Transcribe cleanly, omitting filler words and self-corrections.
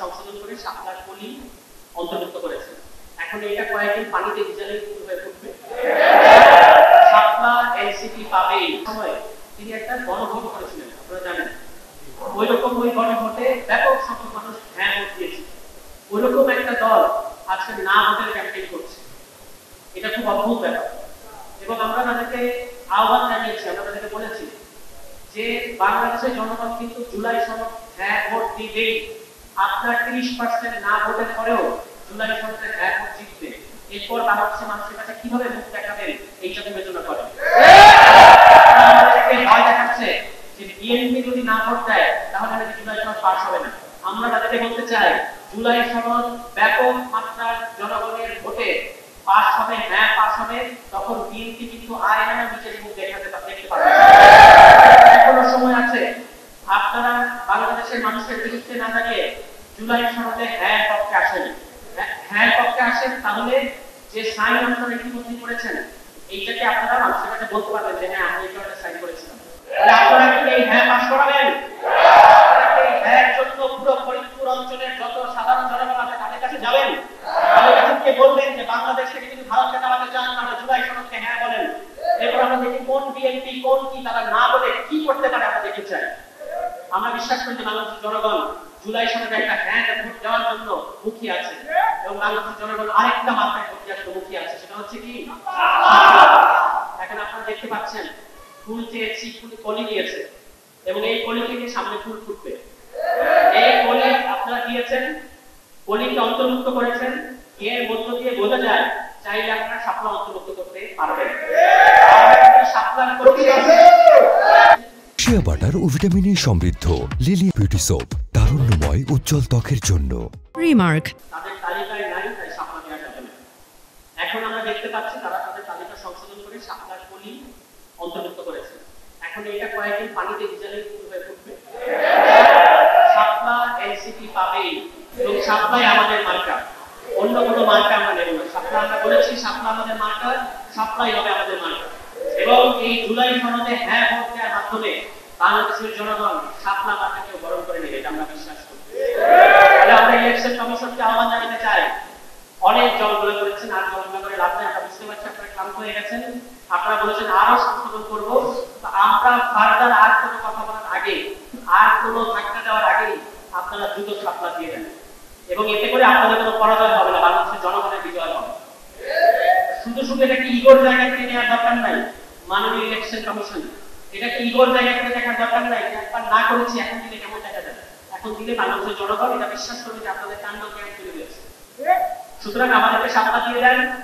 সংশোধন করে শাপলার পলি অন্তর্ভুক্ত করেছে। এখন এটা কয়েকদিন পানিতে ভিজালেই হয়ে উঠবে। শাপলা এনসিপি পাবে সময় তিনি একটা গণভোট করেছিলেন, আপনারা জানেন। ওই গণভোটে ব্যাপক সংখ্যক মানুষ হ্যাঁ ভোট দিয়েছে। ওইরকম একটা দল আজকে না ভোটের ক্যাম্পেইন করছে, এটা খুব অদ্ভুত ব্যাপার। এবং আমরা তাদেরকে আহ্বান জানিয়েছি, আমরা তাদেরকে বলেছি যে বাংলাদেশের জনগণ কিন্তু জুলাই সনদ হ্যাঁ ভোট দিবেই। আপনার 30% না ভোটের পরেও জুলাই সনদে হ্যাঁ ভোট জিতবে। এরপর বাংলাদেশের মানুষের কাছে কিভাবে মুখ দেখাবেন এইটা বিবেচনা করেন। আমাদেরকে ভয় দেখাচ্ছে যে বিএনপি যদি না ভোট দেয় তাহলে নাকি জুলাই সনদ পাস হবে না। আমরা তাদেরকে বলতে চাই জুলাই সনদ ব্যাপক মাত্রার জনগণের ভোটে পাস হবে, হ্যাঁ পাস হবে, তখন বিএনপি কিন্তু আয়নার বিচারে মুখ দেখতে পারবে। এখনো সময় আছে, আপনারা বাংলাদেশের মানুষের বিরুদ্ধে না দাঁড়িয়ে জুলাই সনদে হ্যাঁ পক্ষে আসেন। হ্যাঁ পক্ষে আসেন, তাহলে যে সাইন আপনারা ইতিমধ্যে করেছেন এইটাকে আপনারা মানুষের কাছে বলতে পারবেন যে হ্যাঁ আমি এই কারণে সাইন করেছিলাম। তাহলে আপনারা কি এই হ্যাঁ পাস করাবেন? হ্যাঁ জন্য পুরো ফরিদপুর অঞ্চলের যত সাধারণ জনগণ আছে তাদের কাছে যাবেন, তাদের কাছে বলবেন যে বাংলাদেশ থেকে যদি ভারতকে চালাতে চান তাহলে জুলাই সনদকে হ্যাঁ বলেন। এরপর আমরা দেখি কোন বিএনপি কোন কি তারা না বলে কি করতে পারে আমরা দেখতে চাই। আমরা বিশ্বাস করি যে বাংলাদেশের জনগণ জুলাই সনদে একটা হ্যাঁ ভোট দেওয়ার জন্য মুখিয়ে আছে, এবং বাংলাদেশের জনগণ আরেকটা মাত্রায় ভোট দেওয়ার জন্য মুখিয়ে আছে, সেটা হচ্ছে কি এখন আপনারা দেখতে পাচ্ছেন ফুল চেয়েছি, ফুল কলি দিয়েছে, এবং এই কলি থেকে সামনে ফুল ফুটবে। এই কলি আপনারা দিয়েছেন, কলিকে অন্তর্ভুক্ত করেছেন, এর মধ্য দিয়ে বোঝা যায় চাইলে আপনারা শাপলা অন্তর্ভুক্ত করতে পারবেন। শাপলার কলি আছে শিয়া বাটার ও ভিটামিন ই সমৃদ্ধ লিলি বিউটি সোপ, তারুণ্যময় উজ্জ্বল ত্বকের জন্য। রিমার্ক তাদের তালিকায় নাই, তাই শাপলা দেওয়া যাবে না। এখন আমরা দেখতে পাচ্ছি তারা তাদের তালিকা সংশোধন করে শাপলার পলি অন্তর্ভুক্ত করেছে। এখন এটা কয়েকদিন পানিতে ভিজালেই হয়ে উঠবে। শাপলা এনসিপি পাবেই, এবং শাপলাই আমাদের মার্কা, অন্য কোনো মার্কা আমরা নেব না। শাপলা আমরা বলেছি শাপলা আমাদের মার্কা, শাপলাই হবে আমাদের মার্কা। এবং এই জুলাই সনদে হ্যাঁ ভোট দেওয়ার মাধ্যমে বাংলাদেশের জনগণ শাপলা মার্কাকে বরণ করে নেবে, এটা আমরা বিশ্বাস করি। তাহলে আমরা ইলেকশন কমিশনকে আহ্বান জানাতে চাই, অনেক জলগুলো করেছেন, আর জলগুলো করে লাভ নেই। আমরা বুঝতে পারছি আপনারা ক্লান্ত হয়ে গেছেন, আপনারা বলেছেন আরো সংশোধন করবো। আমরা ফার্দার আর কোনো কথা বলার আগে, আর কোনো ধাক্কা দেওয়ার আগে আপনারা দ্রুত শাপলা দিয়ে দেন, এবং এতে করে আপনাদের কোনো পরাজয় হবে না, বাংলাদেশের জনগণের বিজয় হবে। শুধু শুধু এটাকে ইগোর জায়গা থেকে নেওয়ার দরকার নাই। মাননীয় ইলেকশন কমিশন এটাকে ইগোর জায়গা থেকে দেখার দরকার নাই। একবার না করেছি, এখন দিলে কেমন দেখা যায়? এখন দিলে বাংলাদেশের জনগণ এটা বিশ্বাস করবে যে আপনাদের কাণ্ড জ্ঞান চলে গেছে। সুতরাং আমাদেরকে শাপলা দিয়ে দেন,